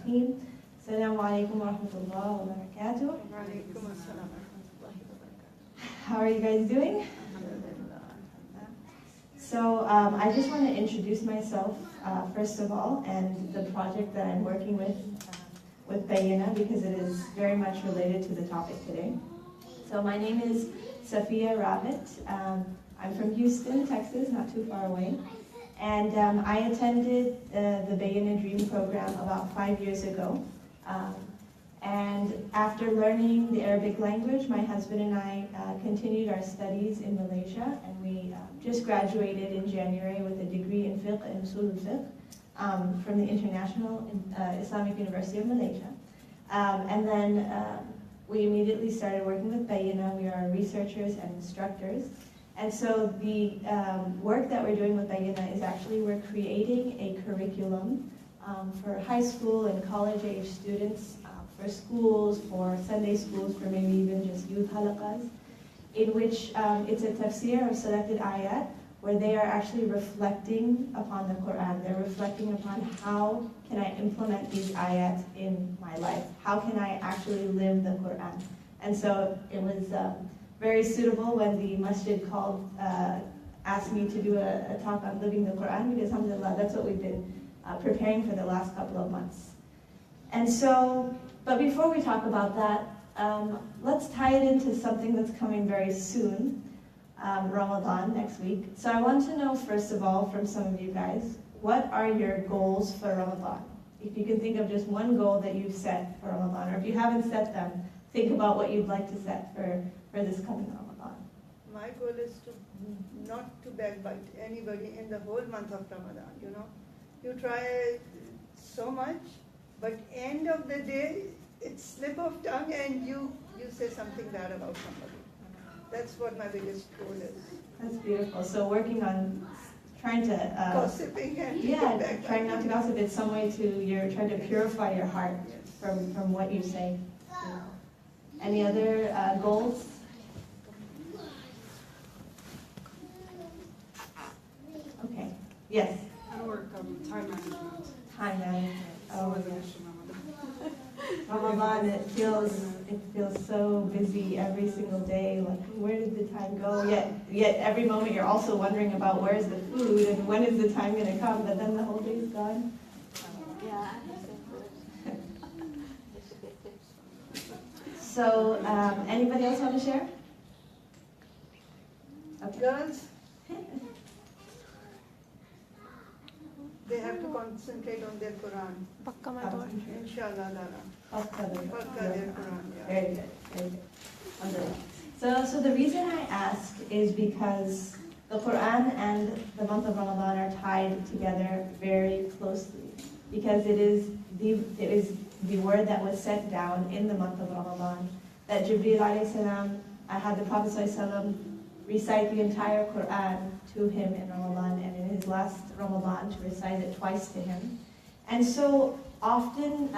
الرحيم. السلام عليكم ورحمة الله وبركاته. How are you guys doing? So I just want to introduce myself first of all, and the project that I'm working with Bayina, because it is very much related to the topic today. So my name is Safiya Ravat. I'm from Houston, Texas, not too far away. And I attended the Bayina Dream program about 5 years ago. And after learning the Arabic language, my husband and I continued our studies in Malaysia, and we just graduated in January with a degree in fiqh and usul al-fiqh from the International Islamic University of Malaysia. And then we immediately started working with Bayina. We are researchers and instructors. And so the work that we're doing with Bayina is actually we're creating a curriculum for high school and college-age students, for schools, for Sunday schools, for maybe even just youth halaqas, in which it's a tafsir of selected ayat, where they are actually reflecting upon the Quran. They're reflecting upon how can I implement these ayat in my life? How can I actually live the Quran? And so it was very suitable when the masjid called, asked me to do a talk on living the Quran, because alhamdulillah, that's what we've been preparing for the last couple of months. And so, but before we talk about that, let's tie it into something that's coming very soon, Ramadan next week. So I want to know, first of all, from some of you guys, what are your goals for Ramadan? If you can think of just one goal that you've set for Ramadan, or if you haven't set them, think about what you'd like to set for this coming Ramadan. My goal is to not to backbite anybody in the whole month of Ramadan, you know. You try so much, but end of the day, it's slip of tongue and you say something bad about somebody. That's what my biggest goal is. That's beautiful. So working on trying to... gossiping and... Yeah, trying not to gossip. It's some way you're trying to purify your heart from what you say. Any other goals? Okay. Yes? I work time management. Time management. Oh, yes. Ramadan, it feels so busy every single day. Like, where did the time go? Yet every moment you're also wondering about where's the food and when is the time going to come, but then the whole day's gone. Yeah. So, anybody else want to share? Okay. Girls, they have to concentrate on their Quran. Inshallah. Their Quran, yeah. Very good, very good. Wonderful. So the reason I ask is because the Quran and the month of Ramadan are tied together very closely, because it is the word that was sent down in the month of Ramadan, that Jibreel alayhi salam had the Prophet sallallahu alaihi wasallam recite the entire Quran to him in Ramadan, and in his last Ramadan to recite it twice to him. And so often,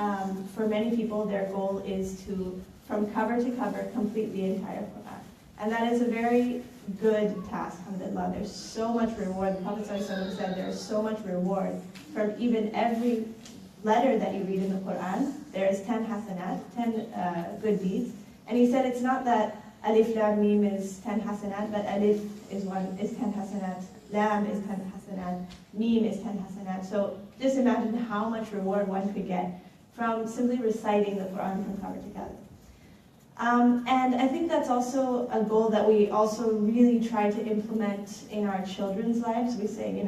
for many people, their goal is to, from cover to cover, complete the entire Quran. And that is a very good task, alhamdulillah. There's so much reward. The Prophet ﷺ said there's so much reward from even every letter that you read in the Quran. There is 10 hasanat, 10 good deeds. And he said it's not that alif lam mim is 10 hasanat, but alif is 10 hasanat, lam is 10 hasanat, mim is 10 hasanat. So just imagine how much reward one could get from simply reciting the Quran from cover to cover. And I think that's also a goal that we also really try to implement in our children's lives. We say,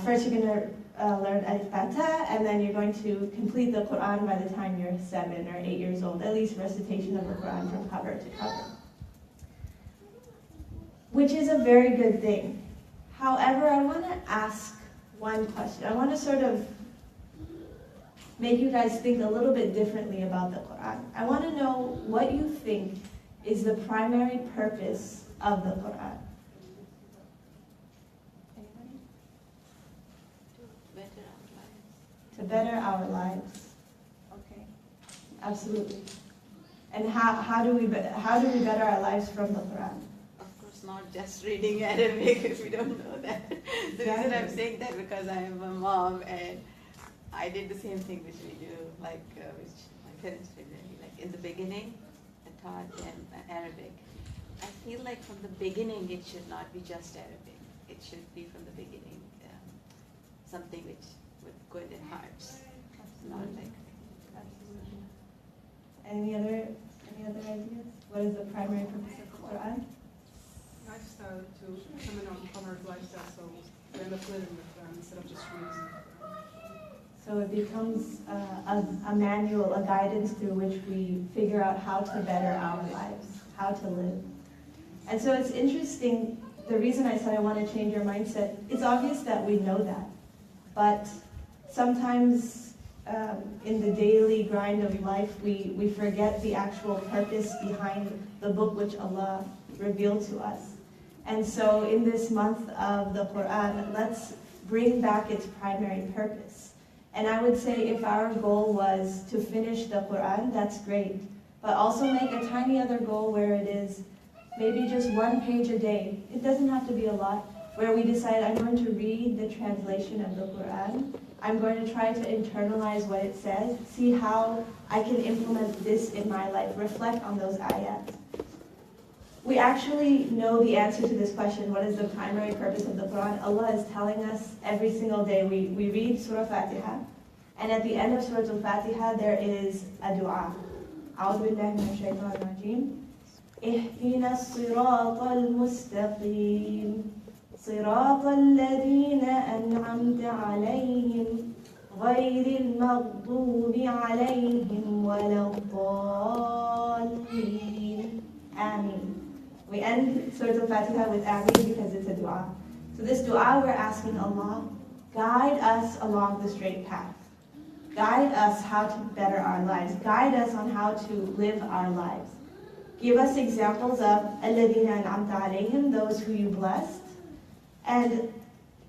first you're going to learn Alif Ba Ta, and then you're going to complete the Quran by the time you're 7 or 8 years old, at least recitation of the Quran from cover to cover. Which is a very good thing. However, I want to ask one question. I want to sort of make you guys think a little bit differently about the Quran. I want to know what you think is the primary purpose of the Quran. Anybody? To better our lives. Okay, absolutely. And how do we better our lives from the Quran? Of course, not just reading Arabic if we don't know that. The reason I'm saying that because I am a mom and I did the same thing which we do, which my parents did. Like in the beginning, I taught them Arabic. I feel like from the beginning it should not be just Arabic. It should be from the beginning something which would go in their hearts. Not like. Absolutely. Any other ideas? What is the primary purpose of the Quran? Lifestyle to comment on our lifestyle, so we end up living with them instead of just reading. So it becomes a manual, a guidance through which we figure out how to better our lives, how to live. And so it's interesting, the reason I said I want to change your mindset, it's obvious that we know that. But sometimes in the daily grind of life, we forget the actual purpose behind the book which Allah revealed to us. And so in this month of the Quran, let's bring back its primary purpose. And I would say if our goal was to finish the Quran, that's great. But also make a tiny other goal where it is maybe just 1 page a day. It doesn't have to be a lot. Where we decide I'm going to read the translation of the Quran. I'm going to try to internalize what it says, see how I can implement this in my life, reflect on those ayats. We actually know the answer to this question, what is the primary purpose of the Quran? Allah is telling us every single day. We read Surah Fatiha, and at the end of Surah Al-Fatiha there is a dua. أعوذ بالله من الشيطان الرجيم اهدنا الصراط المستقيم صراط الذين أنعمت عليهم غير المغضوب عليهم ولا الضالين. Ameen. We end Surah Al-Fatiha with Ameen because it's a dua. So this dua we're asking Allah, guide us along the straight path. Guide us how to better our lives. Guide us on how to live our lives. Give us examples of الَّذِينَ أَنْعَمْتَ عَلَيْهِمْ, those who you blessed. And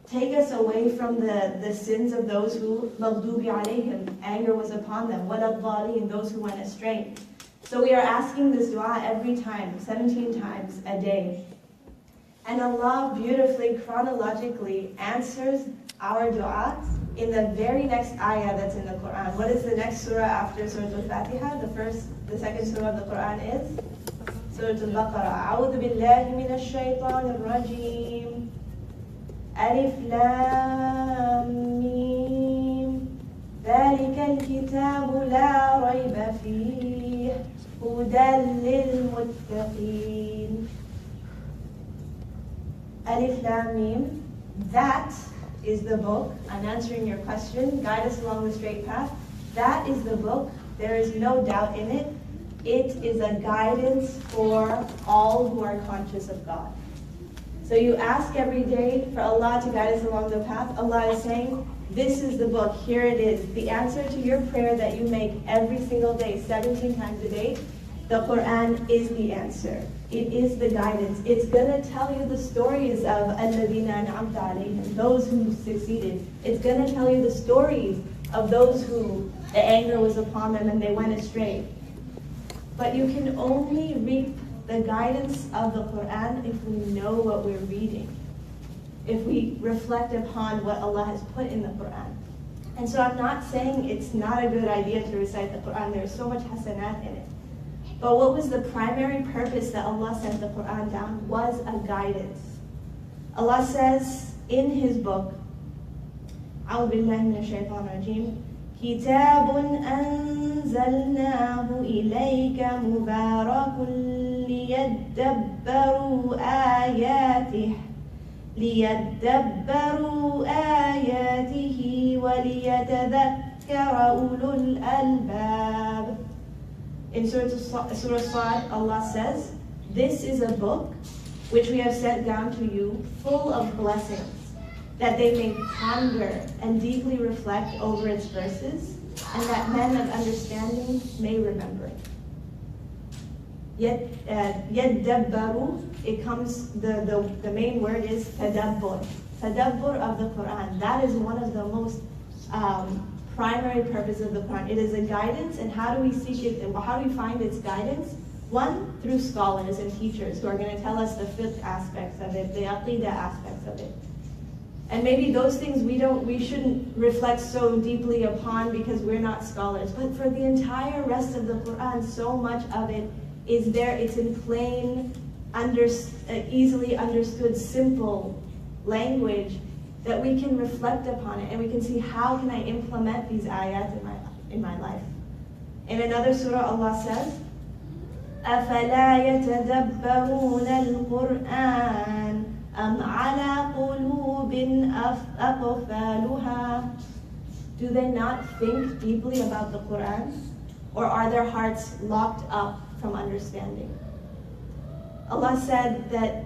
take us away from the sins of those who مَغْضُوبِ عَلَيْهِمْ, anger was upon them. وَلَا الضَّالِينَ, those who went astray. So we are asking this dua every time, 17 times a day. And Allah beautifully, chronologically answers our dua in the very next ayah that's in the Quran. What is the next surah after Surah Al-Fatiha? The second surah of the Quran is Surah Al-Baqarah. أعوذ بالله من الشيطان الرجيم. ألف لام ميم. ذلك الكتاب لا ريب فيه هدى للمتقين. Alif Lam Mim. That is the book. I'm answering your question. Guide us along the straight path. That is the book. There is no doubt in it. It is a guidance for all who are conscious of God. So you ask every day for Allah to guide us along the path. Allah is saying, this is the book. Here it is. The answer to your prayer that you make every single day, 17 times a day, the Quran is the answer. It is the guidance. It's going to tell you the stories of الَّذِينَ أَنْعَمْتَ عَلَيْهِمْ, those who succeeded. It's going to tell you the stories of those who the anger was upon them and they went astray. But you can only reap the guidance of the Quran if we know what we're reading, if we reflect upon what Allah has put in the Quran. And so I'm not saying it's not a good idea to recite the Quran. There's so much hasanat in it. But what was the primary purpose that Allah sent the Quran down was a guidance. Allah says in His book, أعوذ بالله من الشيطان الرجيم, كتاب أنزلناه إليك مبارك ليدبروا آياته وليتذكر أولو الألباب. In Surah Sad, Allah says, this is a book which we have sent down to you full of blessings, that they may ponder and deeply reflect over its verses, and that men of understanding may remember it. Yadabbaru, it comes, the main word is tadabbur. Tadabbur of the Quran. That is one of the most primary purpose of the Quran. It is a guidance, and how do we seek it? How do we find its guidance? One, through scholars and teachers who are going to tell us the fiqh aspects of it, the aqidah aspects of it. And maybe those things we shouldn't reflect so deeply upon because we're not scholars. But for the entire rest of the Quran, so much of it is there. It's in plain, easily understood, simple language that we can reflect upon it and we can see how can I implement these ayat in my life. In another surah, Allah says, أَفَلَا يَتَدَبَّرُونَ الْقُرْآنَ أَمْ عَلَى قُلُوبٍ أَقْفَالُهَا. Do they not think deeply about the Quran? Or are their hearts locked up from understanding? Allah said that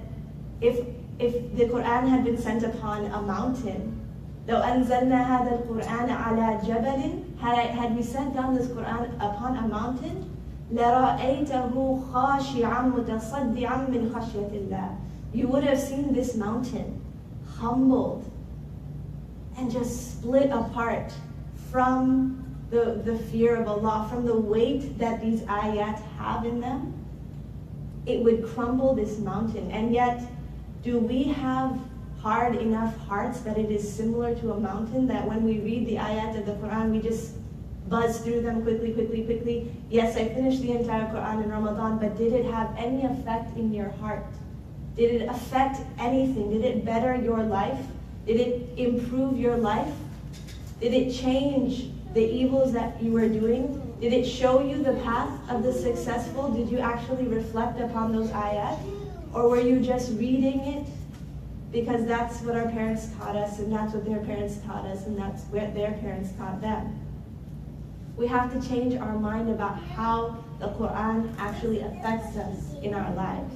if the Quran had been sent upon a mountain, لو أنزلنا هذا القرآن على جبل, had we sent down this Quran upon a mountain, لرأيته خاشعا متصدعا من خشية الله. You would have seen this mountain humbled and just split apart from the fear of Allah, from the weight that these ayat have in them. It would crumble this mountain. And yet, do we have hard enough hearts that it is similar to a mountain, that when we read the ayat of the Quran, we just buzz through them quickly? Yes, I finished the entire Quran in Ramadan, but did it have any effect in your heart? Did it affect anything? Did it better your life? Did it improve your life? Did it change the evils that you were doing? Did it show you the path of the successful? Did you actually reflect upon those ayat? Or were you just reading it because that's what our parents taught us, and that's what their parents taught us, and that's what their parents taught them? We have to change our mind about how the Quran actually affects us in our lives.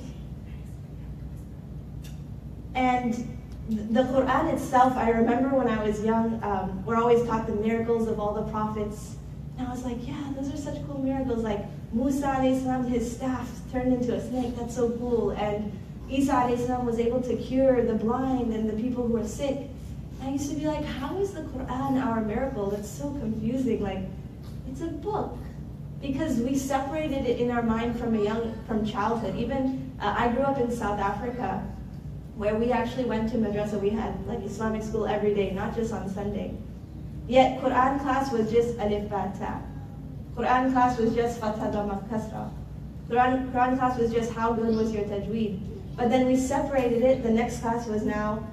And the Quran itself, I remember when I was young, we're always taught the miracles of all the prophets. And I was like, yeah, those are such cool miracles. Like Musa alayhi salam, his staff turned into a snake. That's so cool. And Isa alayhi salam was able to cure the blind and the people who were sick. And I used to be like, how is the Quran our miracle? That's so confusing. Like, it's a book. Because we separated it in our mind from childhood. Even, I grew up in South Africa, where we actually went to madrasa. We had like Islamic school every day, not just on Sunday. Yet Quran class was just alif ba ta. Quran class was just fatha dhamma kasra. Quran class was just how good was your tajweed. But then we separated it. The next class was now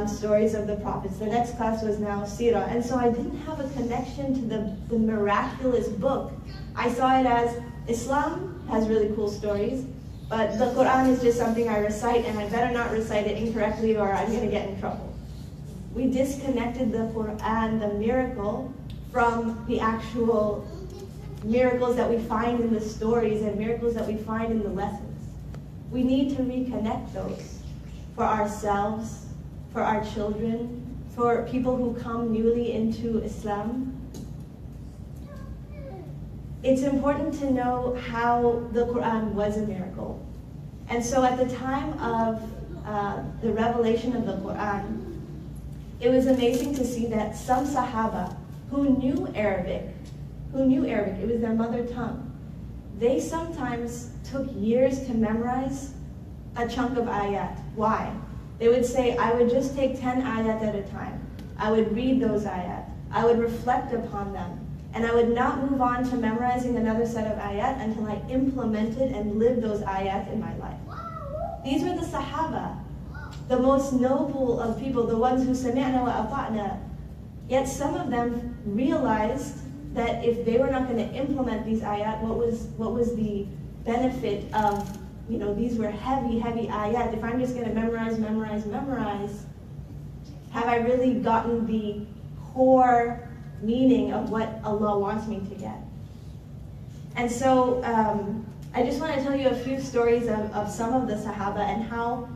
stories of the prophets. The next class was now seerah. And so I didn't have a connection to the miraculous book. I saw it as Islam has really cool stories, but the Quran is just something I recite, and I better not recite it incorrectly or I'm going to get in trouble. We disconnected the Quran, the miracle, from the actual miracles that we find in the stories and miracles that we find in the lessons. We need to reconnect those for ourselves, for our children, for people who come newly into Islam. It's important to know how the Quran was a miracle. And so at the time of the revelation of the Quran, it was amazing to see that some Sahaba who knew Arabic, it was their mother tongue, they sometimes took years to memorize a chunk of ayat. Why? They would say, I would just take 10 ayat at a time. I would read those ayat. I would reflect upon them. And I would not move on to memorizing another set of ayat until I implemented and lived those ayat in my life. These were the Sahaba, the most noble of people, the ones who sami'na wa ata'na. Yet some of them realized that if they were not going to implement these ayat, what was the benefit of, these were heavy ayat. If I'm just going to memorize, have I really gotten the core meaning of what Allah wants me to get? And so I just want to tell you a few stories of some of the Sahaba and how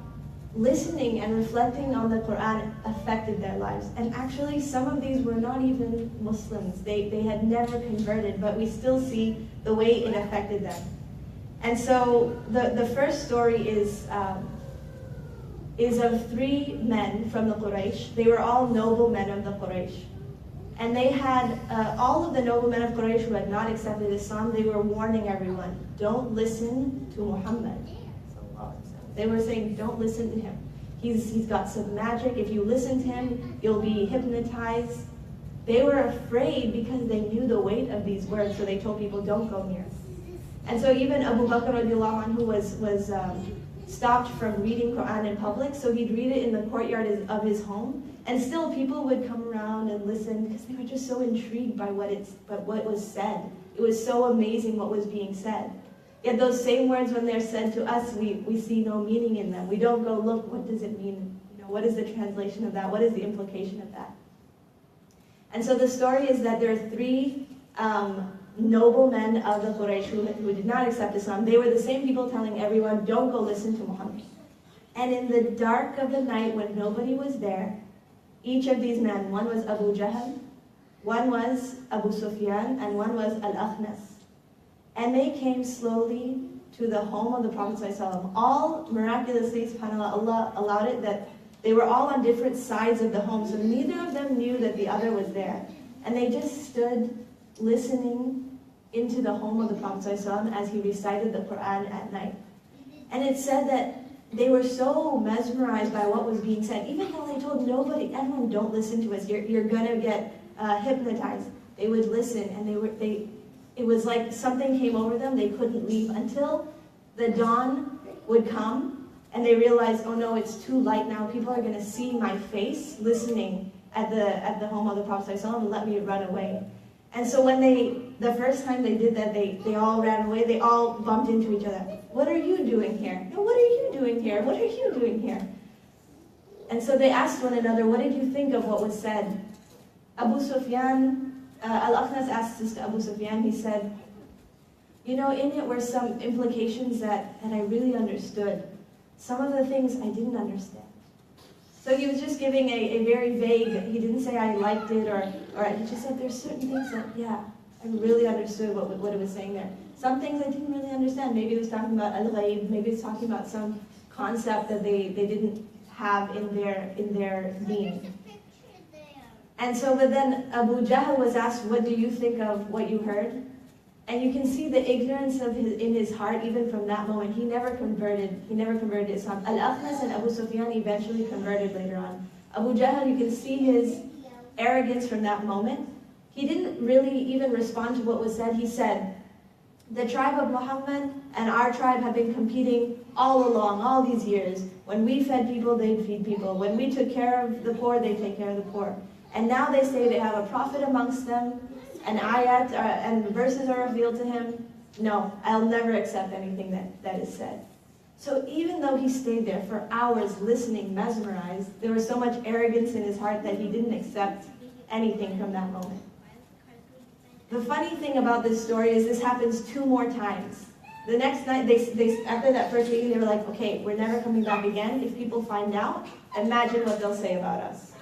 listening and reflecting on the Quran affected their lives. And actually some of these were not even Muslims. They had never converted, but we still see the way it affected them. And so the first story is of 3 men from the Quraysh. They were all noble men of the Quraysh. And they had, all of the noblemen of Quraysh who had not accepted Islam, they were warning everyone, don't listen to Muhammad. They were saying, don't listen to him. He's got some magic. If you listen to him, you'll be hypnotized. They were afraid because they knew the weight of these words, so they told people, don't go near. And so even Abu Bakr radiallahu anhu was stopped from reading Quran in public, so he'd read it in the courtyard of his home, and still people would come around and listen because they were just so intrigued by what was said. It was so amazing what was being said. Yet those same words, when they're said to us, we see no meaning in them. We don't go, look, what does it mean? What is the translation of that? What is the implication of that? And so the story is that there are three noble men of the Quraysh who did not accept Islam. They were the same people telling everyone, don't go listen to Muhammad. And in the dark of the night when nobody was there, each of these men, one was Abu Jahl, one was Abu Sufyan, and one was Al-Akhnas. And they came slowly to the home of the Prophet ﷺ. All miraculously, subhanAllah, Allah allowed it that they were all on different sides of the home, so neither of them knew that the other was there. And they just stood listening into the home of the Prophet ﷺ as he recited the Quran at night. And it said that they were so mesmerized by what was being said, even though they told nobody, everyone, don't listen to us, you're gonna get hypnotized. They would listen, and it was like something came over them, they couldn't leave until the dawn would come, and they realized, oh no, it's too light now, people are gonna see my face listening at the home of the Prophet ﷺ and let me run away. And so when the first time they did that, they all ran away, they all bumped into each other. What are you doing here? No, what are you doing here? What are you doing here? And so they asked one another, what did you think of what was said? Abu Sufyan, Al-Akhnas asked this to Abu Sufyan, he said, in it were some implications that I really understood. Some of the things I didn't understand. So he was just giving a very vague, he didn't say I liked it, or he just said there's certain things that, yeah, I really understood what it was saying there. Some things I didn't really understand. Maybe it was talking about al-ghayb, maybe it's talking about some concept that they didn't have in their deen. And so, but then Abu Jahl was asked, what do you think of what you heard? And you can see the ignorance in his heart even from that moment. He never converted to Islam. Al-Akhnas and Abu Sufyan eventually converted later on. Abu Jahl, you can see his arrogance from that moment. He didn't really even respond to what was said. He said, the tribe of Muhammad and our tribe have been competing all along, all these years. When we fed people, they'd feed people. When we took care of the poor, they'd take care of the poor. And now they say they have a prophet amongst them, and ayat and verses are revealed to him. No, I'll never accept anything that is said. So even though he stayed there for hours listening, mesmerized, there was so much arrogance in his heart that he didn't accept anything from that moment. The funny thing about this story is this happens 2 more times. The next night, they after that first meeting, they were like, okay, we're never coming back again. If people find out, imagine what they'll say about us.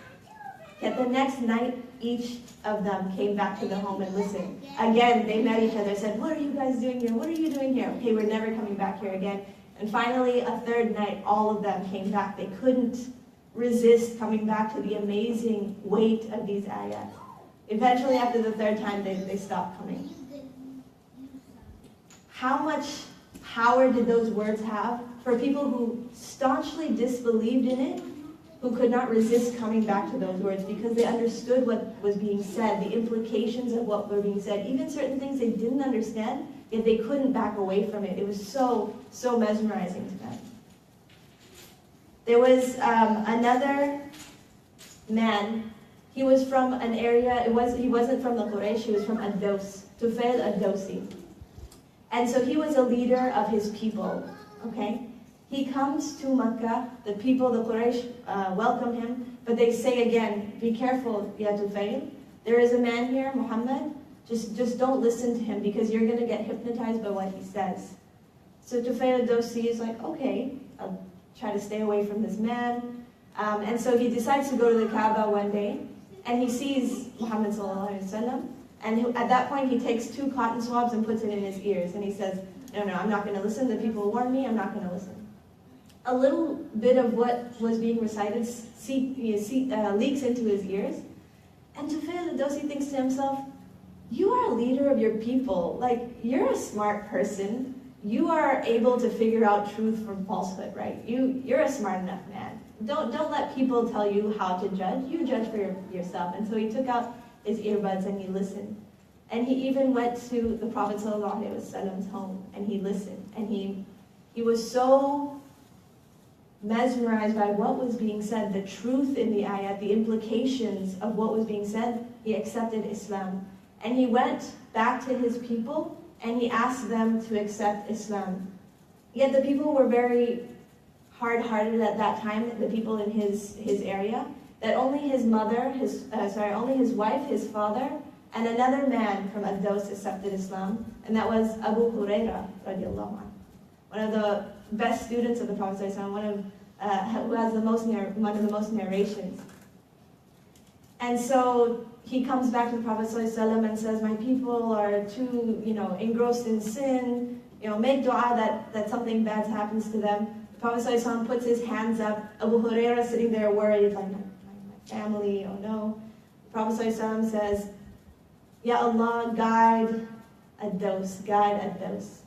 Yet the next night, each of them came back to the home and listened. Again, they met each other, said, what are you guys doing here? What are you doing here? Okay, we're never coming back here again. And finally, a third night, all of them came back. They couldn't resist coming back to the amazing weight of these ayat. Eventually, after the third time, they stopped coming. How much power did those words have for people who staunchly disbelieved in it, who could not resist coming back to those words because they understood what was being said, the implications of what were being said, even certain things they didn't understand, yet they couldn't back away from it. It was so mesmerizing to them. There was another man. He was from an area, he wasn't from the Quraysh, he was from Ad-Daws, Tufail Ad-Dawsi. And so he was a leader of his people, okay? He comes to Makkah, the people, the Quraysh, welcome him, but they say again, be careful, Ya Tufail. There is a man here, Muhammad, just don't listen to him because you're going to get hypnotized by what he says. So Tufail Ad-Dawsi is like, okay, I'll try to stay away from this man. And so he decides to go to the Kaaba one day, and he sees Muhammad sallallahu alaihi wasallam, and at that point he takes 2 cotton swabs and puts it in his ears, and he says, no, I'm not going to listen. The people warn me, I'm not going to listen. A little bit of what was being recited leaks into his ears, and Tufail Ad-Dawsi thinks to himself, you are a leader of your people, like, you're a smart person, you are able to figure out truth from falsehood, right? You're a smart enough man. don't let people tell you how to judge. You judge for yourself. And so he took out his earbuds and he listened. And he even went to the Prophet ﷺ's home and he listened. And he was so mesmerized by what was being said, the truth in the ayat, the implications of what was being said, he accepted Islam. And he went back to his people and he asked them to accept Islam. Yet the people were very hard-hearted at that time, the people in his area, that only his mother, only his wife, his father, and another man from Ad-Daws accepted Islam, and that was Abu Huraira radiallahu anh, one of the best students of the Prophet ﷺ, who has one of the most narrations. And so he comes back to the Prophet ﷺ and says, my people are too, engrossed in sin, make dua that something bad happens to them. The Prophet ﷺ puts his hands up. Abu Huraira sitting there worried, like, my family, oh no. The Prophet ﷺ says, Ya Allah, guide Ad-Daws, guide Ad-Daws.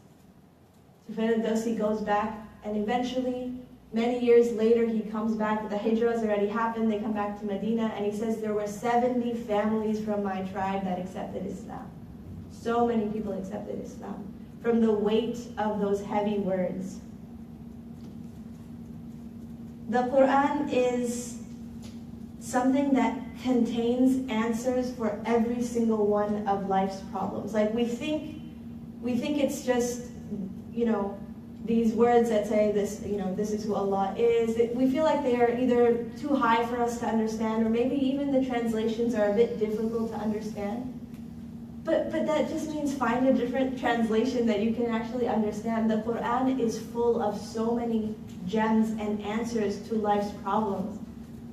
Sufyan Ad-Dawsi goes back, and eventually, many years later, he comes back. The hijrah has already happened. They come back to Medina, and he says, there were 70 families from my tribe that accepted Islam. So many people accepted Islam from the weight of those heavy words. The Quran is something that contains answers for every single one of life's problems. Like we think it's just, these words that say this, this is who Allah is. We feel like they are either too high for us to understand, or maybe even the translations are a bit difficult to understand. But that just means find a different translation that you can actually understand. The Quran is full of so many gems and answers to life's problems.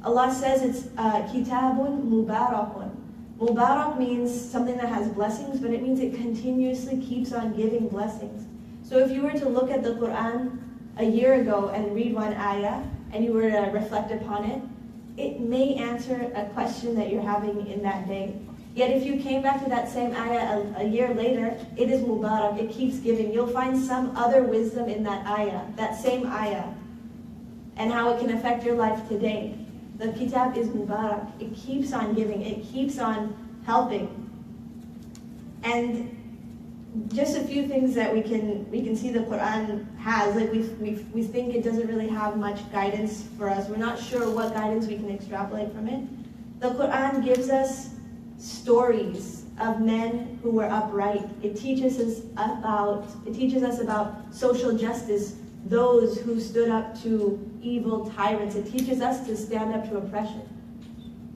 Allah says it's kitabun mubarakun. Mubarak means something that has blessings, but it means it continuously keeps on giving blessings. So if you were to look at the Quran a year ago and read one ayah, and you were to reflect upon it, it may answer a question that you're having in that day. Yet if you came back to that same ayah a year later, it is mubarak, it keeps giving. You'll find some other wisdom in that ayah, that same ayah, and how it can affect your life today. The kitab is mubarak, it keeps on giving, it keeps on helping. And just a few things that we can see the Quran has, like we think it doesn't really have much guidance for us. We're not sure what guidance we can extrapolate from it. The Quran gives us stories of men who were upright. It teaches us about social justice, those who stood up to evil tyrants. It teaches us to stand up to oppression.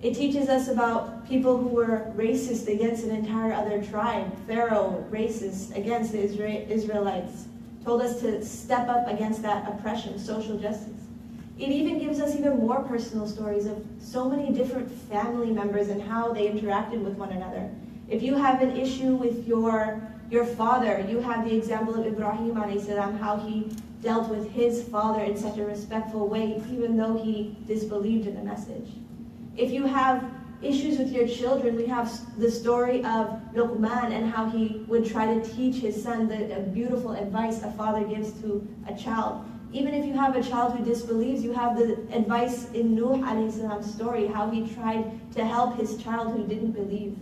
It teaches us about people who were racist against an entire other tribe. Pharaoh, racist against the Israelites, told us to step up against that oppression, social justice. It even gives us even more personal stories of so many different family members and how they interacted with one another. If you have an issue with your father, you have the example of Ibrahim alayhi salam, how he dealt with his father in such a respectful way, even though he disbelieved in the message. If you have issues with your children, we have the story of Luqman and how he would try to teach his son the beautiful advice a father gives to a child. Even if you have a child who disbelieves, you have the advice in Nuh alayhi salam's story, how he tried to help his child who didn't believe.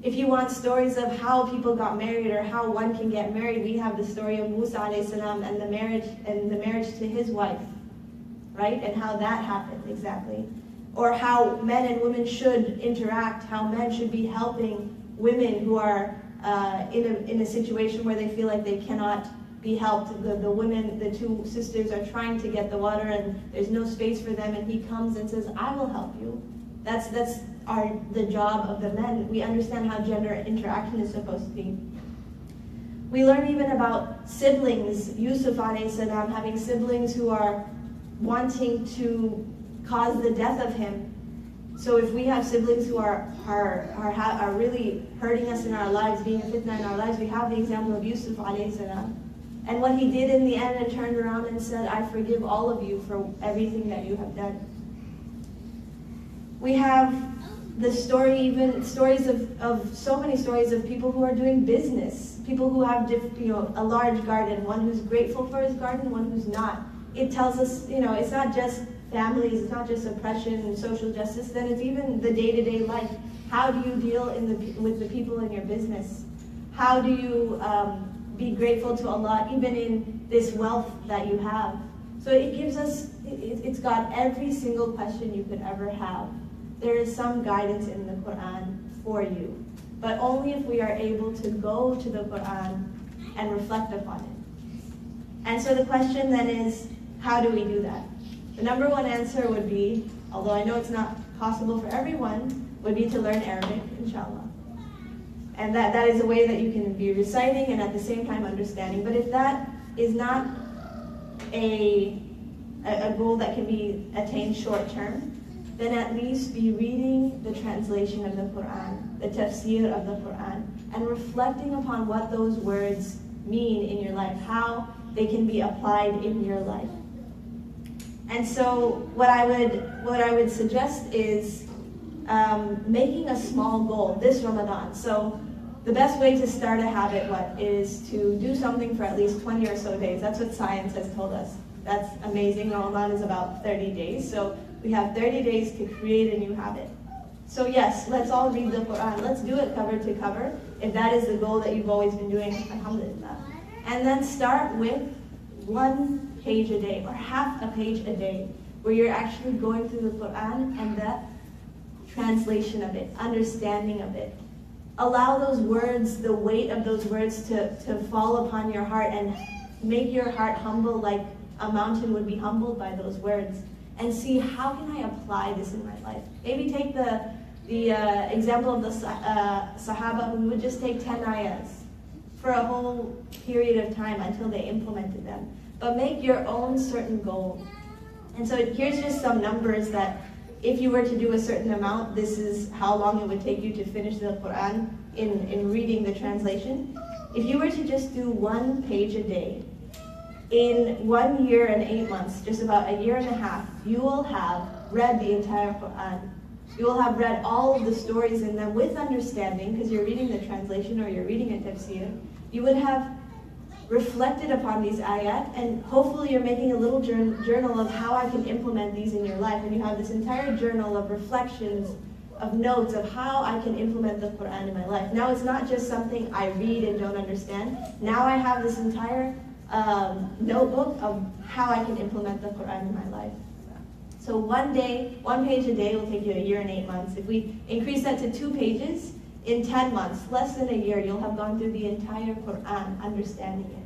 If you want stories of how people got married or how one can get married, we have the story of Musa alayhi salam and the marriage to his wife, right? And how that happened exactly. Or how men and women should interact, how men should be helping women who are in a situation where they feel like they cannot be helped. The women, the two sisters are trying to get the water and there's no space for them, and he comes and says, I will help you. That's the job of the men. We understand how gender interaction is supposed to be. We learn even about siblings, Yusuf alayhi salam having siblings who are wanting to cause the death of him. So if we have siblings who are really hurting us in our lives, being a fitna in our lives, we have the example of Yusuf alayhi salam. And what he did in the end, and turned around and said, I forgive all of you for everything that you have done. We have the story, even stories of so many stories of people who are doing business, people who have a large garden, one who's grateful for his garden, one who's not. It tells us, it's not just families, it's not just oppression and social justice, then it's even the day-to-day life. How do you deal with the people in your business? How do you be grateful to Allah even in this wealth that you have? So it gives us, it's got every single question you could ever have. There is some guidance in the Quran for you, but only if we are able to go to the Quran and reflect upon it. And so the question then is, how do we do that? The number one answer would be, although I know it's not possible for everyone, would be to learn Arabic, inshallah. And that is a way that you can be reciting and at the same time understanding. But if that is not a goal that can be attained short term, then at least be reading the translation of the Quran, the tafsir of the Quran, and reflecting upon what those words mean in your life, how they can be applied in your life. And so what I would suggest is making a small goal this Ramadan. So the best way to start a habit is to do something for at least 20 or so days. That's what science has told us. That's amazing. Ramadan is about 30 days. So we have 30 days to create a new habit. So yes, let's all read the Quran. Let's do it cover to cover. If that is the goal that you've always been doing, alhamdulillah. And then start with 1 page a day or half a page a day where you're actually going through the Quran and the translation of it, understanding of it. Allow those words, the weight of those words to fall upon your heart and make your heart humble like a mountain would be humbled by those words. And see, how can I apply this in my life? Maybe take the example of the Sahaba who would just take 10 ayahs for a whole period of time until they implemented them. But make your own certain goal. And so here's just some numbers that if you were to do a certain amount, this is how long it would take you to finish the Quran in reading the translation. If you were to just do 1 page a day, in 1 year and 8 months, just about a year and a half, you will have read the entire Quran. You will have read all of the stories in them with understanding, because you're reading the translation or you're reading a tafsir. You would have reflected upon these ayat, and hopefully you're making a little journal of how I can implement these in your life. And you have this entire journal of reflections, of notes of how I can implement the Quran in my life. Now it's not just something I read and don't understand. Now I have this entire notebook of how I can implement the Quran in my life. So 1 page a day will take you a year and 8 months. If we increase that to 2 pages, in 10 months, less than a year, you'll have gone through the entire Quran, understanding it.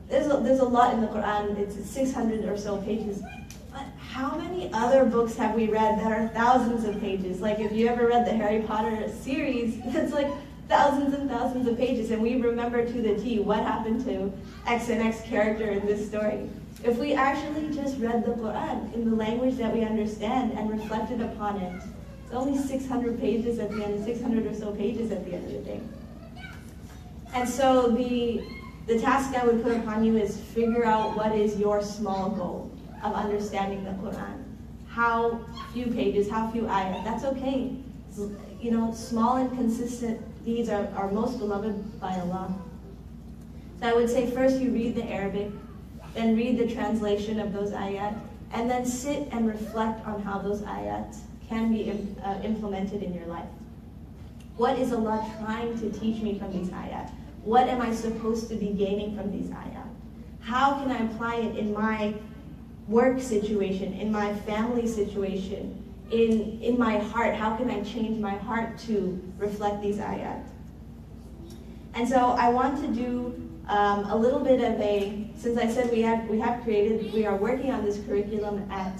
There's a lot in the Quran. It's 600 or so pages. But how many other books have we read that are thousands of pages? Like if you ever read the Harry Potter series, it's like thousands and thousands of pages, and we remember to the T what happened to X and X character in this story. If we actually just read the Quran in the language that we understand and reflected upon it, it's only 600 pages at the end, 600 or so pages at the end of the day. And so the task I would put upon you is figure out what is your small goal of understanding the Quran. How few pages, how few ayat, that's okay. You know, small and consistent deeds are most beloved by Allah. So I would say first you read the Arabic, then read the translation of those ayat, and then sit and reflect on how those ayat can be implemented in your life. What is Allah trying to teach me from these ayat? What am I supposed to be gaining from these ayat? How can I apply it in my work situation, in my family situation, in my heart? How can I change my heart to reflect these ayat? And so I want to do a little bit of since I said we are working on this curriculum at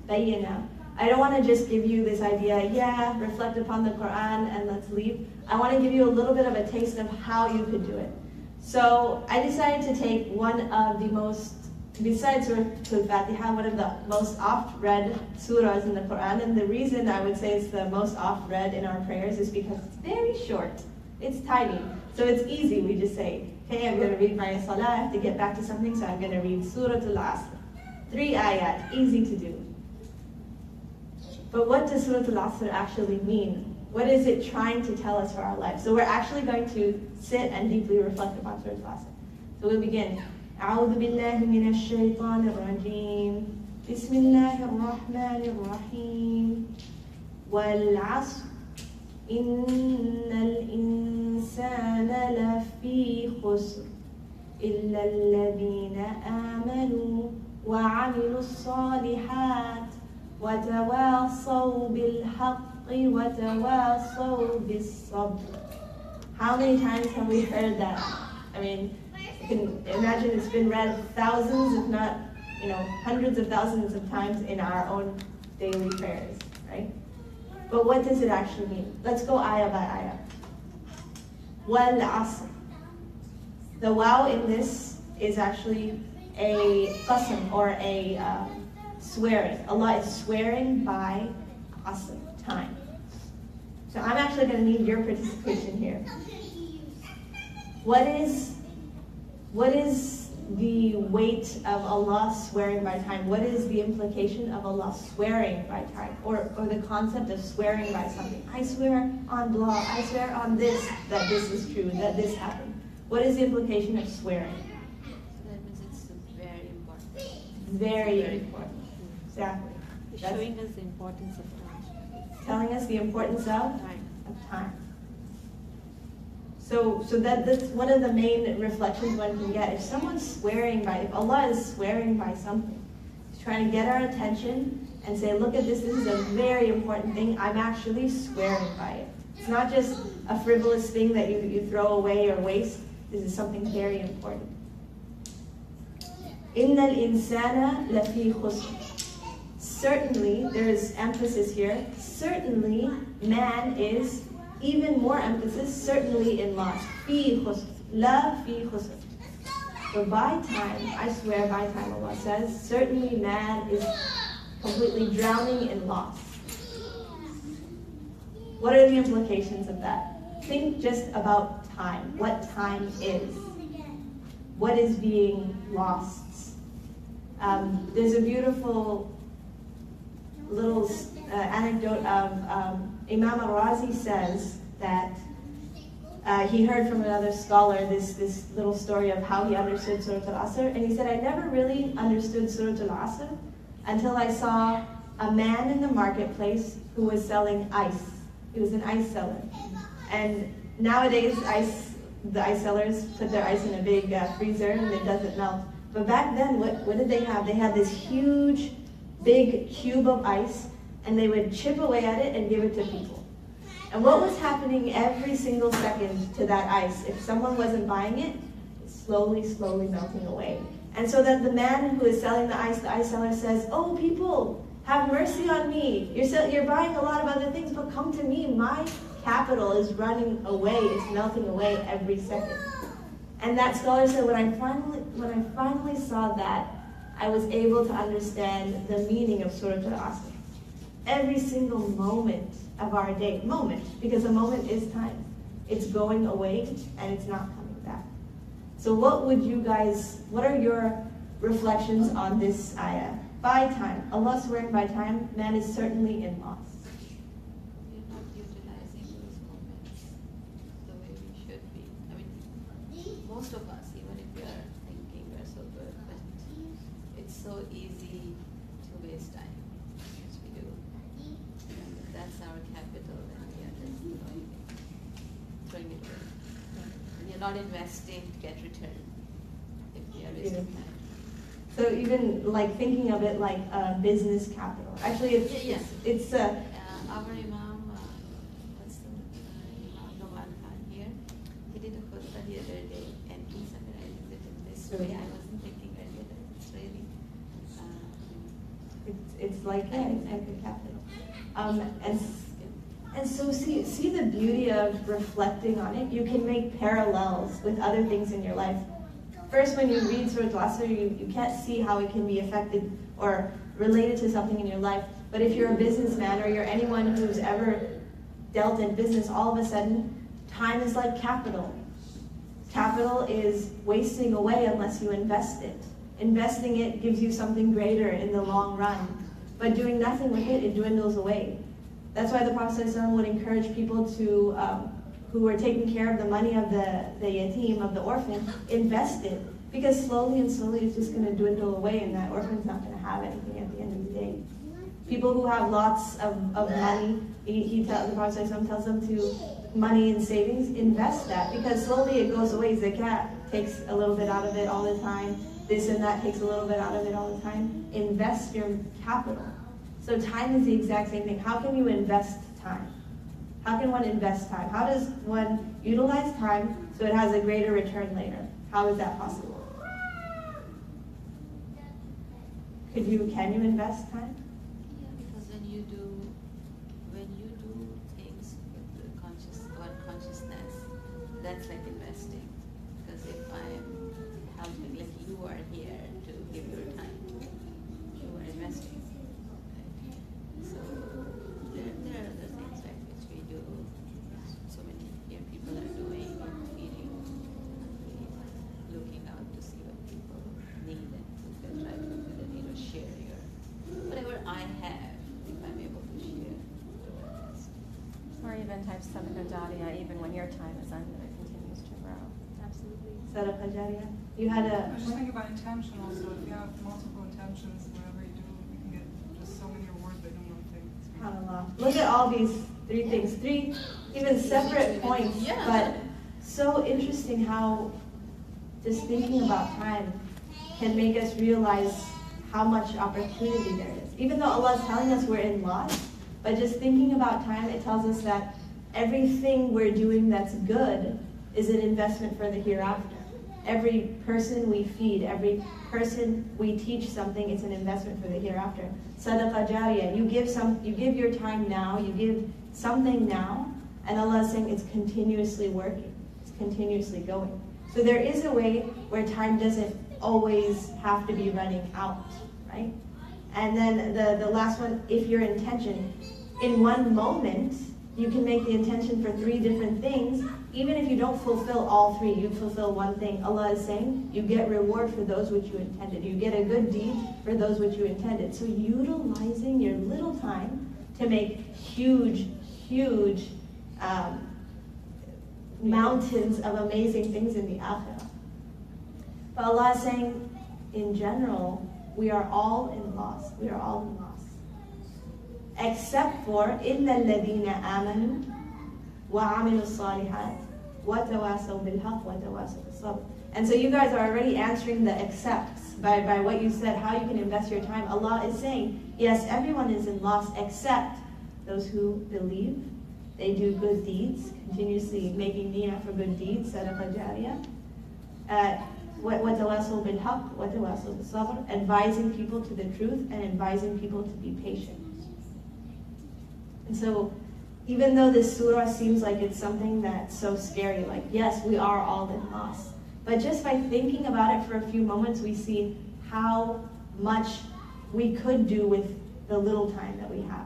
Bayyina. I don't want to just give you this idea, reflect upon the Quran and let's leave. I want to give you a little bit of a taste of how you could do it. So I decided to take one of the most, besides Surah Al-Fatiha, one of the most oft-read surahs in the Quran. And the reason I would say it's the most oft-read in our prayers is because it's very short. It's tiny. So it's easy. We just say, okay, I'm going to read my salah. I have to get back to something, so I'm going to read Surah Al-Asr. 3 ayat, easy to do. But what does Surah Al-Asr actually mean? What is it trying to tell us for our life? So we're actually going to sit and deeply reflect upon Surah Al-Asr. So we'll begin. أعوذ بالله من الشيطان الرجيم بسم الله الرحمن الرحيم والعصر إن الإنسان لفي خسر إلا الذين آمنوا وعملوا الصالحات وتواصوا بالحق وتواصوا بالصبر. How many times have we heard that? I mean, you can imagine it's been read thousands, if not, hundreds of thousands of times in our own daily prayers, right? But what does it actually mean? Let's go ayah by ayah. Wal asr. The waw in this is actually a qasam, or a swearing. Allah is swearing by asr, time. So I'm actually going to need your participation here. What is the weight of Allah swearing by time? What is the implication of Allah swearing by time? Or the concept of swearing by something? I swear on blah, I swear on this, that this is true, that this happened. What is the implication of swearing? That means it's very important. Very important. Exactly. It's showing us the importance of time. Telling us the importance of Time. time. So that's one of the main reflections one can get. If someone's swearing by, if Allah is swearing by something, He's trying to get our attention and say, look at this is a very important thing, I'm actually swearing by it. It's not just a frivolous thing that you throw away or waste. This is something very important. إِنَّ الْإِنسَانَ لَفِي خُسْرٍ. Certainly, there is emphasis here, certainly man is, even more emphasis, certainly in loss. Fi khusr. La fi khusr. So by time, I swear by time, Allah says, certainly man is completely drowning in loss. What are the implications of that? Think just about time. What time is? What is being lost? There's a beautiful little anecdote of Imam al-Razi says that he heard from another scholar this little story of how he understood Surah Al-Asr, and he said, I never really understood Surah Al-Asr until I saw a man in the marketplace who was selling ice. He was an ice seller. And nowadays, the ice sellers put their ice in a big freezer and it doesn't melt. But back then, what did they have? They had this huge, big cube of ice, and they would chip away at it and give it to people. And what was happening every single second to that ice? If someone wasn't buying it, it's slowly melting away. And so that the man who is selling the ice seller says, oh people, have mercy on me. You're buying a lot of other things, but come to me. My capital is running away, it's melting away every second. And that scholar said, when I finally saw that, I was able to understand the meaning of Surah Al-Asr. Every single moment of our day, because a moment is time. It's going away and it's not coming back. So what are your reflections on this ayah? By time, Allah swearing by time, man is certainly in loss. We're not utilizing those moments the way we should be. I mean, most of us, even if we are thinking we're so good, but it's so easy to waste time, as we do. And if that's our capital, then we are just throwing it away. And you're not investing to get return if we are wasting time. So even like thinking of it like business capital. Actually, it's our Imam, what's the Imam Ravat here? He did a khutbah the other day, and he summarizes it in this way. I wasn't thinking earlier that it's really. it's like a capital. And so see the beauty of reflecting on it. You can make parallels with other things in your life. First, when you read Surah Al-Asr, you can't see how it can be affected or related to something in your life. But if you're a businessman or you're anyone who's ever dealt in business, all of a sudden, time is like capital. Capital is wasting away unless you invest it. Investing it gives you something greater in the long run. But doing nothing with it, it dwindles away. That's why the Prophet ﷺ would encourage people to who are taking care of the money of the yatim, of the orphan, invest it. Because slowly and slowly it's just going to dwindle away, and that orphan's not going to have anything at the end of the day. People who have lots of money, the Prophet tells them to money and savings, invest that, because slowly it goes away. Zakat takes a little bit out of it all the time. This and that takes a little bit out of it all the time. Invest your capital. So time is the exact same thing. How can you invest time? How can one invest time? How does one utilize time so it has a greater return later? How is that possible? Can you invest time? Yeah, because when you do things with the God consciousness, that's like investing. Because if I'm helping, like you are here to give your time, you are investing. Right? So there are other things like which we do. So many here people are doing, feeding, looking out to see what people need and fulfill, try to fulfill the need or share your whatever I have, if I'm able to share to the rest. Or even type Sadaqah Jariyah, even when your time is ended, it continues to grow. Absolutely. Sadaqah Jariyah. You had I was just a... thinking about intention also. If you have multiple intentions, whatever you do, you can get just so many rewards by doing one thing. SubhanAllah. Look at all these three things, three even separate points, Yeah. but so interesting how just thinking about time can make us realize how much opportunity there is. Even though Allah is telling us we're in loss, but just thinking about time, it tells us that everything we're doing that's good is an investment for the hereafter. Every person we feed, every person we teach something, it's an investment for the hereafter. Sadaqah Jariyah, you give your time now, you give something now, and Allah is saying it's continuously working, it's continuously going. So there is a way where time doesn't always have to be running out, right? And then the last one, if your intention, in one moment, you can make the intention for three different things. Even if you don't fulfill all three, you fulfill one thing. Allah is saying you get reward for those which you intended. You get a good deed for those which you intended. So utilizing your little time to make huge, huge mountains of amazing things in the akhirah. But Allah is saying, in general, we are all in loss. We are all in loss. Except for إِلَّا الَّذِينَ آمَنُوا وَعَمِلُوا الصَّالِحَاتِ وَتَوَاسَوْا بِالْحَقِّ وَتَوَاسَوْا بِالصَّبْرِ. And so you guys are already answering the excepts by what you said, how you can invest your time. Allah is saying, yes, everyone is in loss except those who believe. They do good deeds, continuously making niyyah for good deeds, sadaqah jariyah. وَتَوَاسَوْا بِالْحَقِّ وَتَوَاسَوْا بِالصَّبْرِ. Advising people to the truth and advising people to be patient. And so, even though this surah seems like it's something that's so scary, like, yes, we are all in loss. But just by thinking about it for a few moments, we see how much we could do with the little time that we have.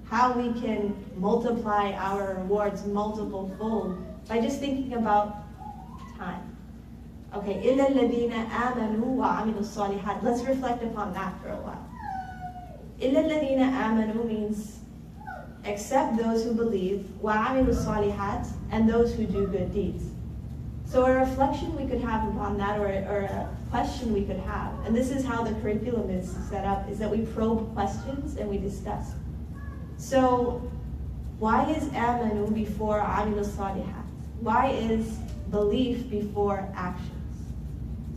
How we can multiply our rewards multiple fold by just thinking about time. Okay, إِلَّا الَّذِينَ آمَنُوا وَعَمِلُوا الصَّالِحَاتِ. Let's reflect upon that for a while. إِلَّا الَّذِينَ آمَنُوا means except those who believe, وَعَمِلُوا الصَّالِحَاتِ, and those who do good deeds. So a reflection we could have upon that, or a question we could have, and this is how the curriculum is set up, is that we probe questions and we discuss. So why is amanu before عَمِلُوا الصَّالِحَاتِ? Why is belief before actions?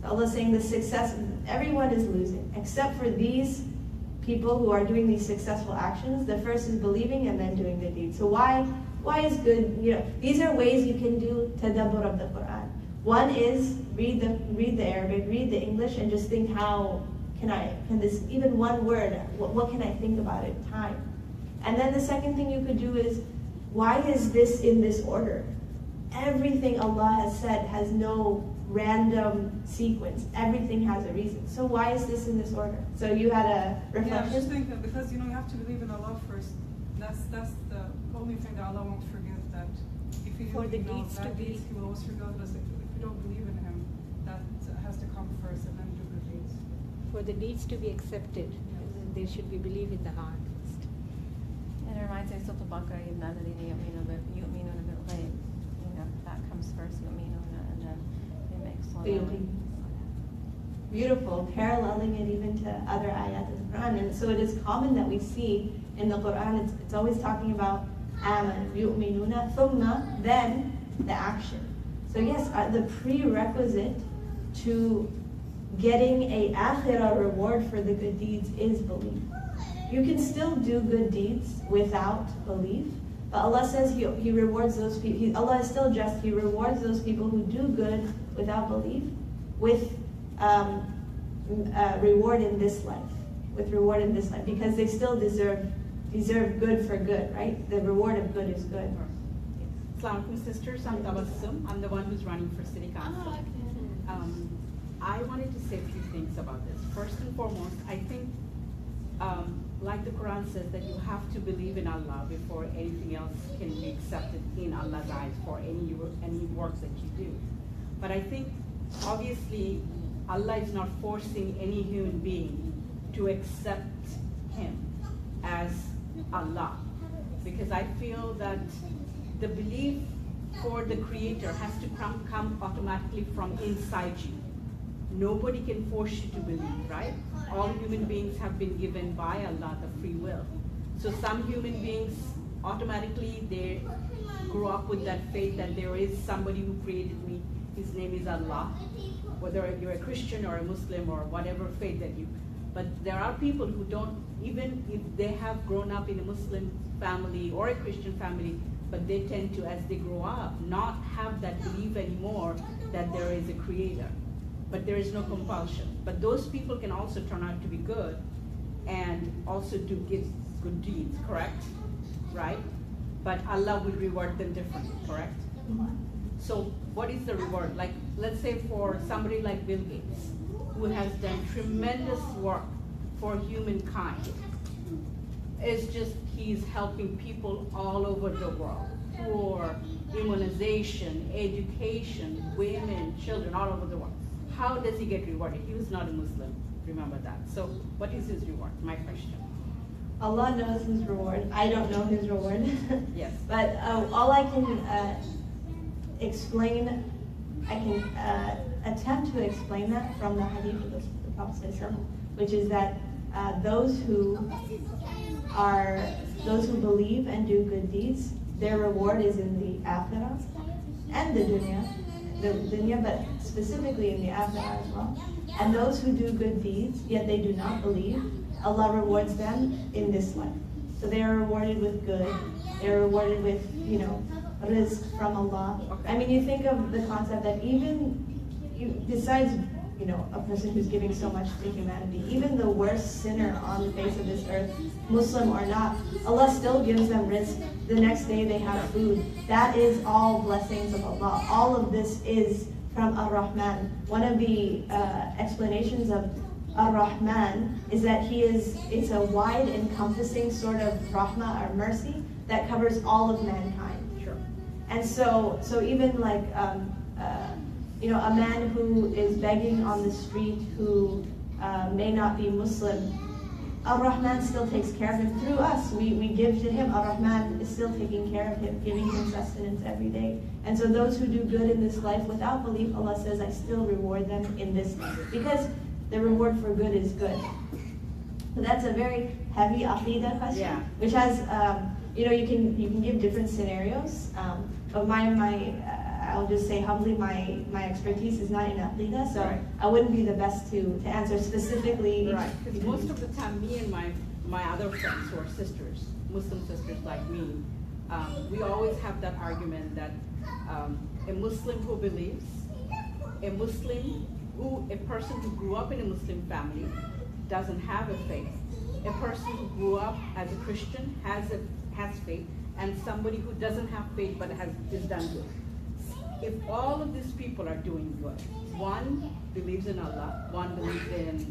So Allah is saying the success, everyone is losing, except for these people who are doing these successful actions. The first is believing and then doing the deed. So why is good, these are ways you can do tadabbur of the Quran. One is read the Arabic, read the English, and just think how can this, even one word, what can I think about it? Time. And then the second thing you could do is, why is this in this order? Everything Allah has said has no random sequence. Everything has a reason. So why is this in this order? So you had a reflection? Yeah, I was just thinking, because you have to believe in Allah first. That's the only thing that Allah won't forgive. That if you For the do deeds to bad be- deeds, He will always forgive us. If you don't believe in Him, that has to come first, and then do good deeds. For the deeds to be accepted, there should be belief in the heart first. And it reminds me of Surah Al-Baqarah, إِنَّ الَّذِينَ يُؤْمِنُونَ بِالْغَيْبِ. That comes first, يُؤْمِنُونَ, and then they make salah. beautiful, paralleling it even to other ayat in the Quran. And so it is common that we see in the Quran, it's always talking about aman, yu'minuna, thumma, then the action. So yes, the prerequisite to getting a akhirah reward for the good deeds is belief. You can still do good deeds without belief, but Allah says He rewards those people. Allah is still just. He rewards those people who do good without belief with reward in this life. With reward in this life, because they still deserve good for good, right? The reward of good is good. Assalamu alaikum, sisters. I'm Tabassum. I'm the one who's running for city council. I wanted to say a few things about this. First and foremost, I think, like the Quran says, that you have to believe in Allah before anything else can be accepted in Allah's eyes for any works that you do. But I think, obviously, Allah is not forcing any human being to accept Him as Allah. Because I feel that the belief for the Creator has to come automatically from inside you. Nobody can force you to believe, right? All human beings have been given by Allah the free will. So some human beings automatically they grow up with that faith that there is somebody who created me. His name is Allah. Whether you're a Christian or a Muslim or whatever faith that you. But there are people who don't, even if they have grown up in a Muslim family or a Christian family, but they tend to, as they grow up, not have that belief anymore that there is a Creator. But there is no compulsion. But those people can also turn out to be good and also do good deeds, correct? Right? But Allah will reward them differently, correct? So what is the reward? Like, let's say for somebody like Bill Gates, who has done tremendous work for humankind. It's just he's helping people all over the world. Poor, immunization, education, women, children, all over the world. How does he get rewarded? He was not a Muslim, remember that. So what is his reward? My question. Allah knows his reward. I don't know his reward. Yes. But all I can explain, I can attempt to explain that from the hadith of the Prophet, which is that those who believe and do good deeds, their reward is in the akhirah and the dunya, but specifically in the akhirah as well. And those who do good deeds, yet they do not believe, Allah rewards them in this life. So they are rewarded with good. They are rewarded with, rizq from Allah. I mean, you think of the concept that besides, a person who's giving so much to humanity, even the worst sinner on the face of this earth, Muslim or not, Allah still gives them rizq. The next day they have food. That is all blessings of Allah. All of this is from Ar-Rahman. One of the explanations of Ar-Rahman is that it's a wide encompassing sort of rahmah or mercy that covers all of mankind. Sure. And so even like, a man who is begging on the street who may not be Muslim, Ar-Rahman still takes care of him through us. We give to him. Ar-Rahman is still taking care of him, giving him sustenance every day. And so those who do good in this life without belief, Allah says, I still reward them in this life. Because the reward for good is good. So that's a very heavy aqidah question, Yeah. which has, you can give different scenarios. But I'll just say humbly, my expertise is not in aqidah, so Right. I wouldn't be the best to answer specifically. Right, because most of the time, me and my other friends who are sisters, Muslim sisters like me, we always have that argument that a Muslim who believes, a person who grew up in a Muslim family doesn't have a faith. A person who grew up as a Christian has faith, and somebody who doesn't have faith but is done good. If all of these people are doing good, one believes in Allah, one believes in,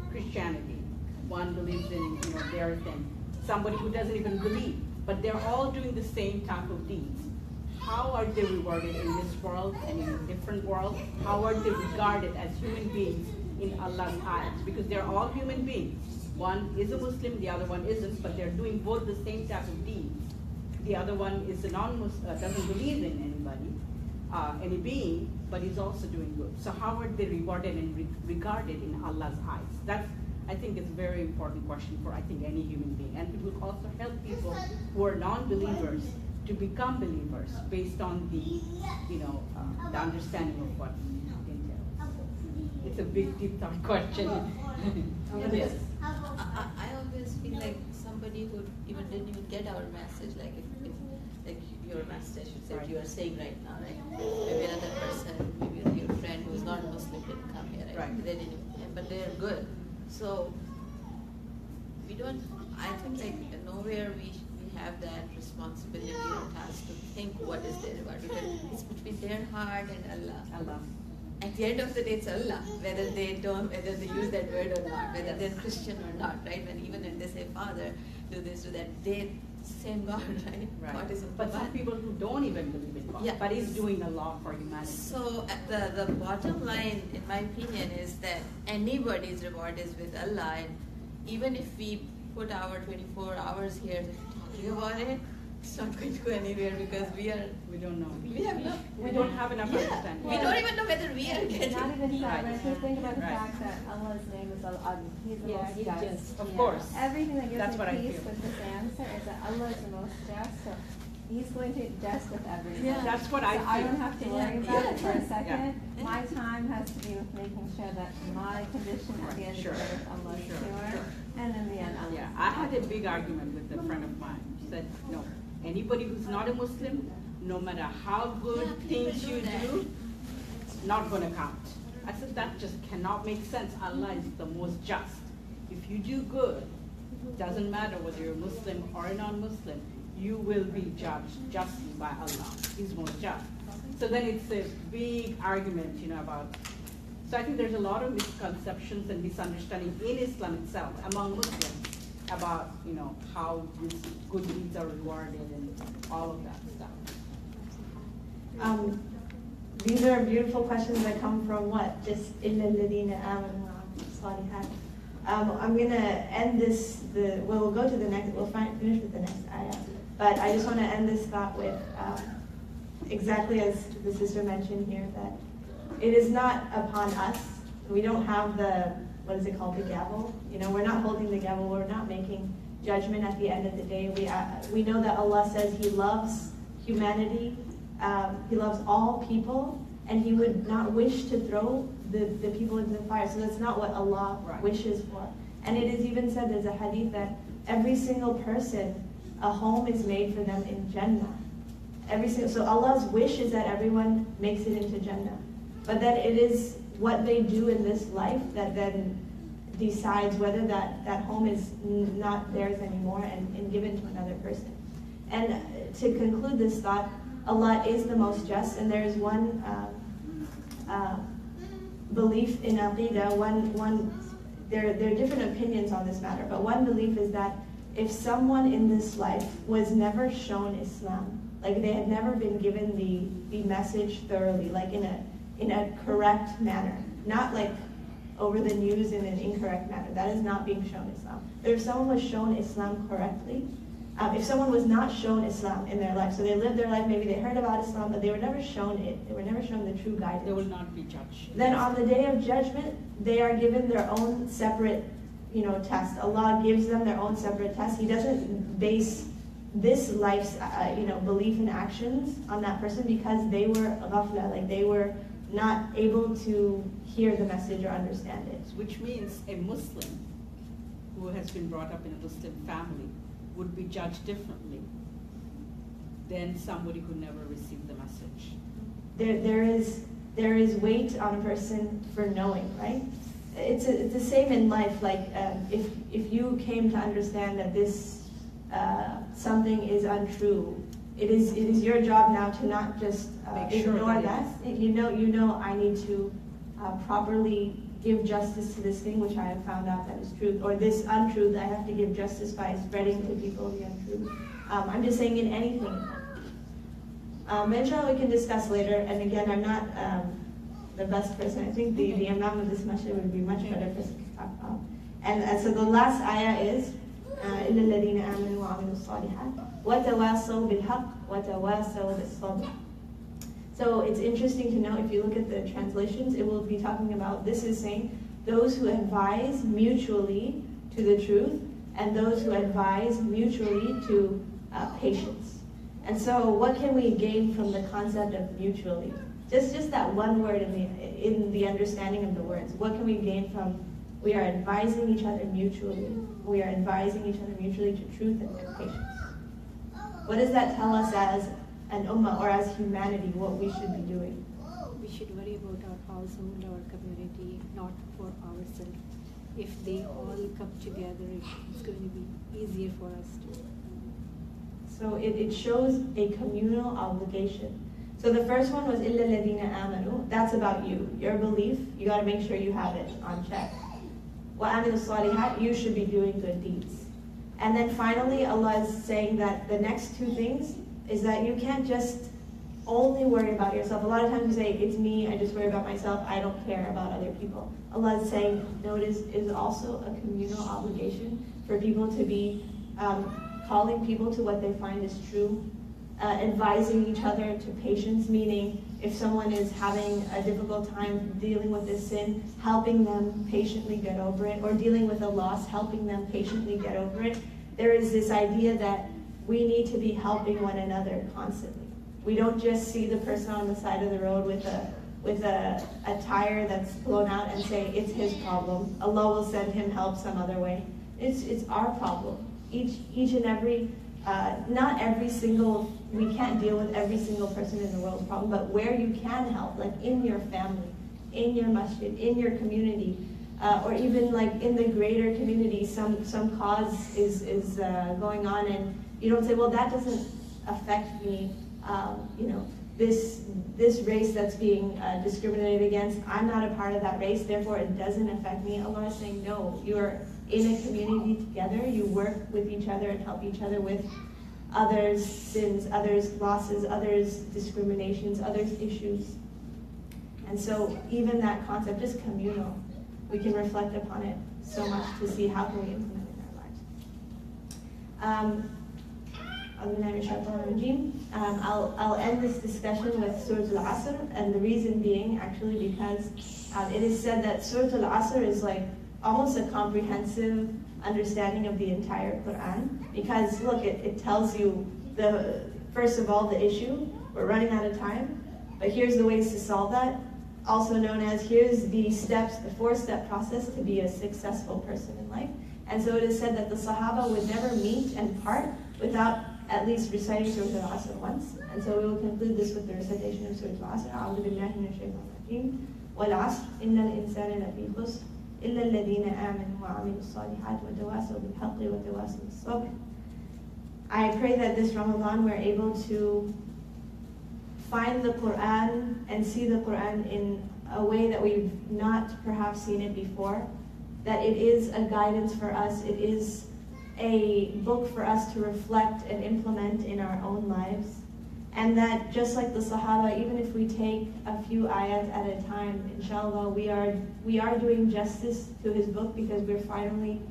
Christianity, one believes in, their thing, somebody who doesn't even believe, but they're all doing the same type of deeds. How are they rewarded in this world and in a different world? How are they regarded as human beings in Allah's eyes? Because they're all human beings. One is a Muslim, the other one isn't, but they're doing both the same type of deeds. The other one is a non-Muslim, doesn't believe in anybody. any being, but he's also doing good. So how are they rewarded and regarded in Allah's eyes? That's, I think, is a very important question for, I think, any human being. And it will also help people who are non-believers to become believers based on the, the understanding of what entails. It's a big, deep thought question. Yes. I always feel like somebody who even didn't even get our message, like if like your message, I should say, Right. you are saying right now, right? Maybe another person, maybe your friend who's not Muslim didn't come here, right? Right. They didn't, but they're good. So we don't. I think like nowhere we have that responsibility or task to think what is their reward, because it's between their heart and Allah. Allah. At the end of the day, it's Allah, whether they use that word or not, whether they're Christian or not, right? Even when they say, Father, do this, do that, they same God, right? Right. God is But some people who don't even believe in God, Yeah. but is doing a lot for humanity. So the bottom line, in my opinion, is that anybody's reward is with Allah, and even if we put our 24 hours here talking about it, it's not going to go anywhere, because We don't know. we have no, We don't have enough yeah, understanding. we don't even know whether we are getting. Not even that, but if you think about the Right. fact that Allah's name is Al-Adl, He's the Yeah, most He's just. just. Of course. Everything that gives That's what I me peace feel. with this answer is that Allah is the most just, so He's going to just with everything. Yeah. That's what I So I feel. don't have to worry Yeah. about it for a Yeah. second. Yeah. My time has to be with making sure that my condition at the end Sure. of the day with Allah is Sure. pure, Sure. and in the end Allah. Yeah, I had a big argument with a friend of mine. She said, no, anybody who's not a Muslim, no matter how good things you do, it's not going to count. I said, that just cannot make sense. Allah is the most just. If you do good, doesn't matter whether you're Muslim or a non-Muslim, you will be judged justly by Allah. He's most just. So then it's a big argument, about. So I think there's a lot of misconceptions and misunderstanding in Islam itself among Muslims about, how these good deeds are rewarded and all of that stuff. These are beautiful questions that come from what? Just إِلَّا الَّذِينَ آمَنُوا وَعَمِلُوا الصَّالِحَاتِ. I'm going to end this, we'll go to the next, we'll finish with the next ayah. But I just want to end this thought with exactly as the sister mentioned here, that it is not upon us. We don't have the, what is it called, the gavel. We're not holding the gavel. We're not making judgment at the end of the day. We know that Allah says He loves humanity. He loves all people, and He would not wish to throw the people into the fire. So that's not what Allah Right. wishes for. And it is even said, there's a hadith that every single person, a home is made for them in Jannah. So Allah's wish is that everyone makes it into Jannah. But then it is what they do in this life that then decides whether that home is not theirs anymore and given to another person. And to conclude this thought, Allah is the most just, and there is one belief in Aqidah, there are different opinions on this matter, but one belief is that if someone in this life was never shown Islam, like they had never been given the message thoroughly, like in a correct manner, not like over the news in an incorrect manner, that is not being shown Islam. But if someone was shown Islam correctly, if someone was not shown Islam in their life, so they lived their life, maybe they heard about Islam, but they were never shown it, they were never shown the true guidance. They will not be judged. Then on the day of judgment, they are given their own separate, test. Allah gives them their own separate test. He doesn't base this life's, belief and actions on that person because they were ghafla, like they were not able to hear the message or understand it. Which means a Muslim who has been brought up in a Muslim family would be judged differently than somebody who never received the message. There is weight on a person for knowing, right? It's the same in life. Like if you came to understand that this something is untrue, it is your job now to not just Make sure ignore that that. You know I need to properly give justice to this thing which I have found out that is truth, or this untruth I have to give justice by spreading to people the untruth. I'm just saying in anything. Inshallah we can discuss later, and again I'm not the best person. I think the imam of this masjid would be much better person to talk about. And so the last ayah is إِلَّا الَّذِينَ آمَنُوا وَعَمِلُوا الصَّالِحَاتِ وَتَوَاصَوْا بِالْحَقِّ وَتَوَاصَوْا بِالصَّبْرِ. So it's interesting to know, if you look at the translations, it will be talking about, this is saying, those who advise mutually to the truth, and those who advise mutually to patience. And so what can we gain from the concept of mutually? Just that one word in the understanding of the words. What can we gain from, we are advising each other mutually. We are advising each other mutually to truth and patience. What does that tell us as an ummah or as humanity, what we should be doing? We should worry about our household, our community, not for ourselves. If they all come together, it's going to be easier for us to. So it shows a communal obligation. So the first one was إِلَّا الَّذِينَ آمَنُوا. That's about you. Your belief, you got to make sure you have it on check. وَعَمِلُوا الصَّالِحَاتِ. You should be doing good deeds. And then finally, Allah is saying that the next two things is that you can't just only worry about yourself. A lot of times you say, it's me, I just worry about myself, I don't care about other people. Allah is saying, no, it is also a communal obligation for people to be calling people to what they find is true, advising each other to patience, meaning if someone is having a difficult time dealing with this sin, helping them patiently get over it, or dealing with a loss, helping them patiently get over it. There is this idea that we need to be helping one another constantly. We don't just see the person on the side of the road with a tire that's blown out and say, it's his problem. Allah will send him help some other way. It's our problem. Each and every, not every single, we can't deal with every single person in the world's problem, but where you can help, like in your family, in your masjid, in your community, or even like in the greater community, some cause is going on, and you don't say, well, that doesn't affect me, this race that's being discriminated against, I'm not a part of that race, therefore it doesn't affect me. Allah is saying, no, you're in a community together, you work with each other and help each other with others' sins, others' losses, others' discriminations, others' issues. And so even that concept is communal. We can reflect upon it so much to see how can we implement it in our lives. I'll end this discussion with Surah Al-Asr, and the reason being actually because it is said that Surah Al-Asr is like almost a comprehensive understanding of the entire Quran, because look, it tells you first of all the issue, we're running out of time, but here's the ways to solve that, also known as here's the steps, the 4-step process to be a successful person in life. And so it is said that the Sahaba would never meet and part without at least reciting Surah Al-Asr once. And so we will conclude this with the recitation of Surah Al-Asr. أعوذ بالله من الشيطان الرجيم والعصر إن الإنسان لفي خسر إلا الذين آمنوا وعملوا الصالحات وتواصوا بالحق وتواصوا بالصبر. I pray that this Ramadan we're able to find the Quran and see the Quran in a way that we've not perhaps seen it before, that it is a guidance for us, it is a book for us to reflect and implement in our own lives, and that just like the Sahaba, even if we take a few ayat at a time, inshallah, we are doing justice to his book because we're finally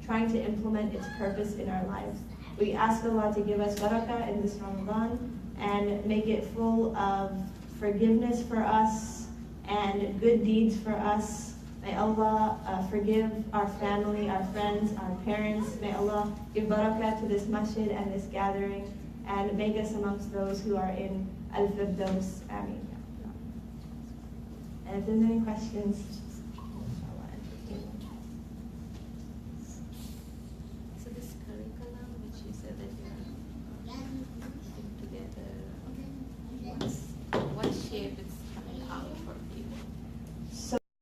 trying to implement its purpose in our lives. We ask Allah to give us barakah in this Ramadan and make it full of forgiveness for us and good deeds for us. May Allah forgive our family, our friends, our parents. May Allah give barakah to this masjid and this gathering and make us amongst those who are in Al-Firdaus. Ameen. And if there's any questions, inshallah, entertain them. So this curriculum, which you said that you're putting together, what shape it's